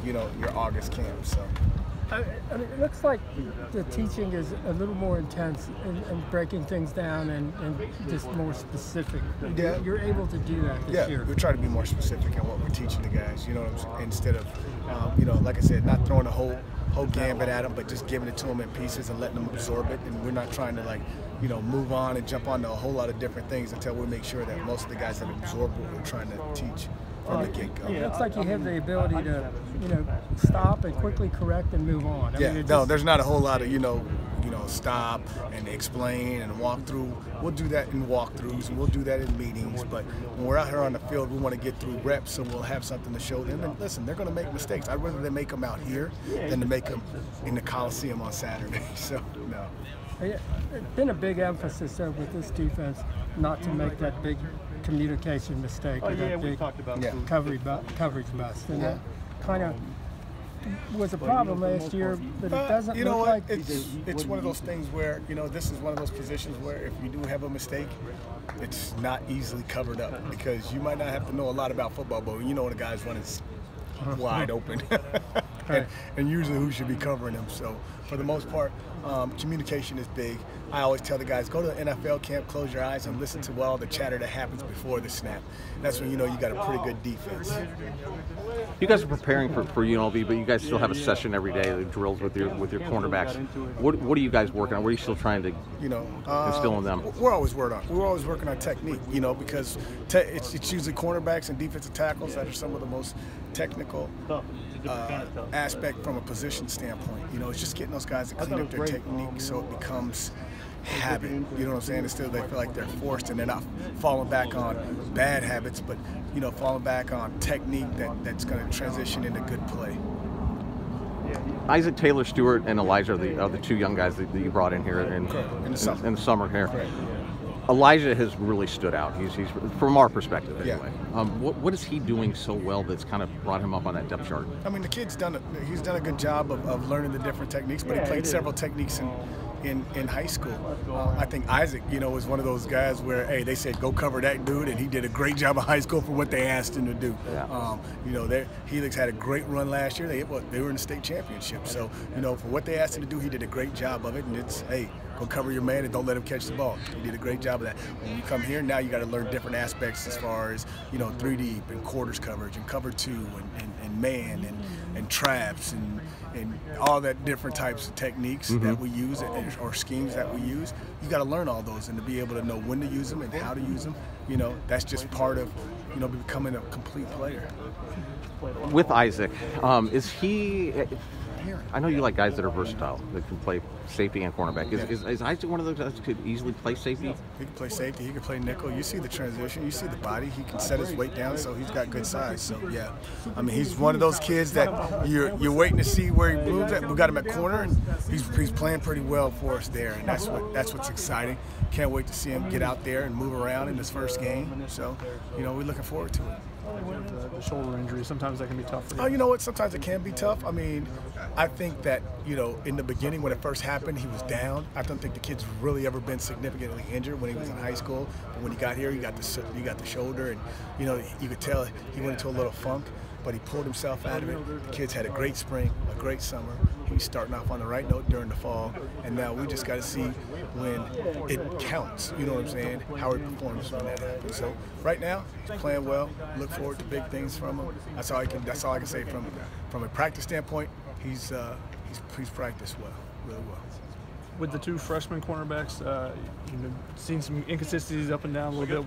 your August camp. So. I mean, it looks like the teaching is a little more intense and breaking things down and just more specific. Yeah. You're able to do that this year. We're trying to be more specific in what we're teaching the guys. You know what I'm saying? Instead of, like I said, not throwing a whole gambit at them, but just giving it to them in pieces and letting them absorb it. And we're not trying to move on and jump onto a whole lot of different things until we make sure that most of the guys have absorbed what we're trying to teach from the get-go. It looks like you have the ability to, stop and quickly correct and move on. There's not a whole lot of, stop and explain and walk through. We'll do that in walkthroughs and we'll do that in meetings, but when we're out here on the field, we want to get through reps so we'll have something to show them. And listen, they're going to make mistakes. I'd rather they make them out here than to make them in the Coliseum on Saturday. So, no. It's been a big emphasis with this defense not to make that big communication mistake or that big coverage bust. And that kind of was a problem last year, but it doesn't look like it's one of those things where, this is one of those positions where if you do have a mistake, it's not easily covered up because you might not have to know a lot about football, but when the guy's running wide open. and usually who should be covering them. So for the most part, communication is big. I always tell the guys, go to the NFL camp, close your eyes, and listen to all the chatter that happens before the snap. That's when you got a pretty good defense. You guys are preparing for UNLV, but you guys still have a session every day, the drills with your cornerbacks. What are you guys working on? What are you still trying to instill in them? We're always working on technique, because it's usually cornerbacks and defensive tackles that are some of the most technical aspect from a position standpoint. It's just getting those guys to clean up their technique so it becomes habit. You know what I'm saying? Instead they feel like they're forced and they're not falling back on bad habits, but falling back on technique that's going to transition into good play. Isaac Taylor Stewart and Elijah are the two young guys that you brought in here in the summer here. Correct. Elijah has really stood out. He's from our perspective anyway. Yeah. What is he doing so well that's kind of brought him up on that depth chart? I mean, the kid's done a good job of learning the different techniques, but he played several techniques in high school. I think Isaac, was one of those guys where, hey, they said go cover that dude, and he did a great job in high school for what they asked him to do. Yeah. Helix had a great run last year. They were in the state championship. So, for what they asked him to do, he did a great job of it. And it's, hey, go cover your man and don't let him catch the ball. He did a great job of that. When you come here, now you got to learn different aspects as far as, 3 deep and quarters coverage and cover 2 and man and traps and all that different types of techniques that we use or schemes that we use. You got to learn all those and to be able to know when to use them and how to use them. That's just part of, becoming a complete player. With Isaac, is he? I know you like guys that are versatile, that can play safety and cornerback. Is Isaac one of those guys that could easily play safety? He can play safety. He can play nickel. You see the transition. You see the body. He can set his weight down, so he's got good size. So yeah, I mean, he's one of those kids that you're waiting to see where he moves at. We got him at corner, and he's playing pretty well for us there, and that's what's exciting. Can't wait to see him get out there and move around in his first game. So we're looking forward to it. The shoulder injury, sometimes that can be tough for you. Oh, you know what? Sometimes it can be tough. I mean, I think that, in the beginning when it first happened, he was down. I don't think the kid's really ever been significantly injured when he was in high school. But when he got here, he got the shoulder, and, you could tell he went into a little funk, but he pulled himself out of it. The kid's had a great spring, a great summer. He's starting off on the right note during the fall, and now we just got to see when it counts, you know what I'm saying, how he performs when that happens. So right now, he's playing well. Look forward to big things from him. That's all I can say from a practice standpoint. He's practiced well, really well. With the two freshman cornerbacks, seen some inconsistencies up and down a little bit.